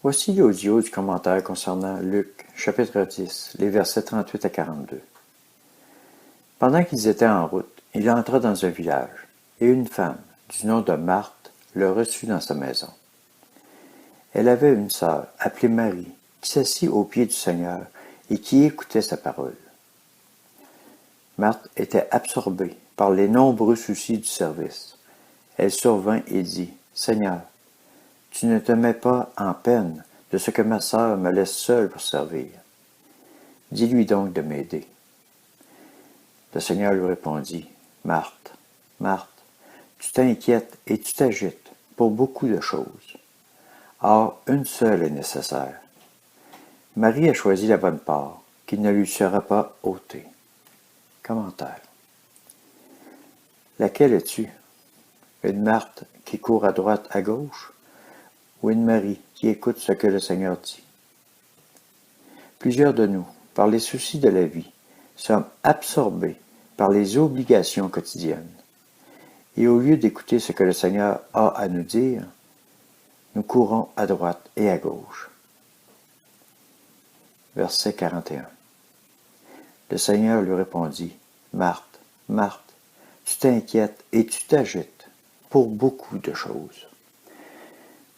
Voici l'audio du commentaire concernant Luc, chapitre 10, les versets 38 à 42. Pendant qu'ils étaient en route, il entra dans un village, et une femme, du nom de Marthe, le reçut dans sa maison. Elle avait une sœur, appelée Marie, qui s'assit aux pieds du Seigneur et qui écoutait sa parole. Marthe était absorbée par les nombreux soucis du service. Elle survint et dit, « Seigneur, tu ne te mets pas en peine de ce que ma sœur me laisse seule pour servir. Dis-lui donc de m'aider. » Le Seigneur lui répondit, « Marthe, Marthe, tu t'inquiètes et tu t'agites pour beaucoup de choses. Or, une seule est nécessaire. Marie a choisi la bonne part, qui ne lui sera pas ôtée. » Commentaire. Laquelle es-tu? Une Marthe qui court à droite, à gauche, ou une Marie qui écoute ce que le Seigneur dit? Plusieurs de nous, par les soucis de la vie, sommes absorbés par les obligations quotidiennes. Et au lieu d'écouter ce que le Seigneur a à nous dire, nous courons à droite et à gauche. Verset 41. Le Seigneur lui répondit, « Marthe, Marthe, tu t'inquiètes et tu t'agites pour beaucoup de choses. »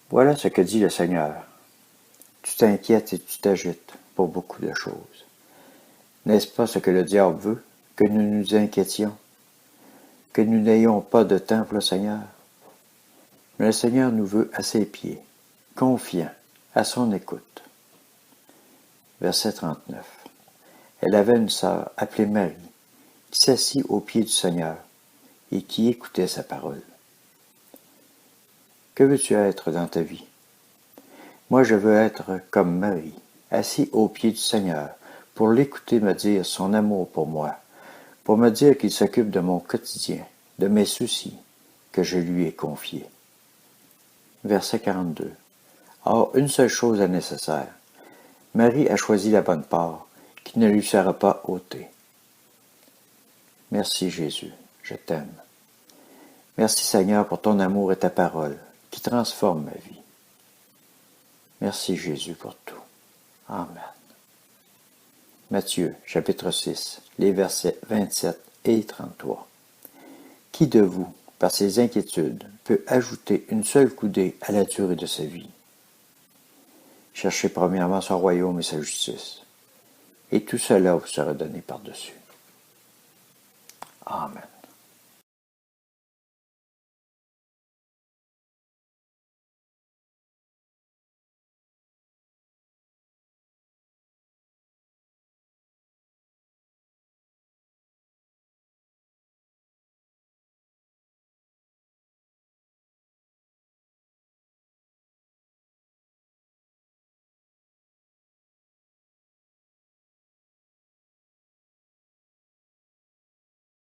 Voilà ce que dit le Seigneur. Tu t'inquiètes et tu t'agites pour beaucoup de choses. N'est-ce pas ce que le diable veut, que nous nous inquiétions, que nous n'ayons pas de temps pour le Seigneur? Mais le Seigneur nous veut à ses pieds, confiants, à son écoute. Verset 39. Elle avait une sœur appelée Marie, qui s'assit aux pieds du Seigneur et qui écoutait sa parole. Que veux-tu être dans ta vie? Moi, je veux être comme Marie, assis aux pieds du Seigneur, pour l'écouter me dire son amour pour moi, pour me dire qu'il s'occupe de mon quotidien, de mes soucis, que je lui ai confiés. Verset 42. Or, une seule chose est nécessaire. Marie a choisi la bonne part, qui ne lui sera pas ôtée. Merci Jésus, je t'aime. Merci Seigneur pour ton amour et ta parole, qui transforme ma vie. Merci Jésus pour tout. Amen. Matthieu, chapitre 6, les versets 27 et 33. Qui de vous, par ses inquiétudes, peut ajouter une seule coudée à la durée de sa vie? Cherchez premièrement son royaume et sa justice, et tout cela vous sera donné par-dessus. Amen.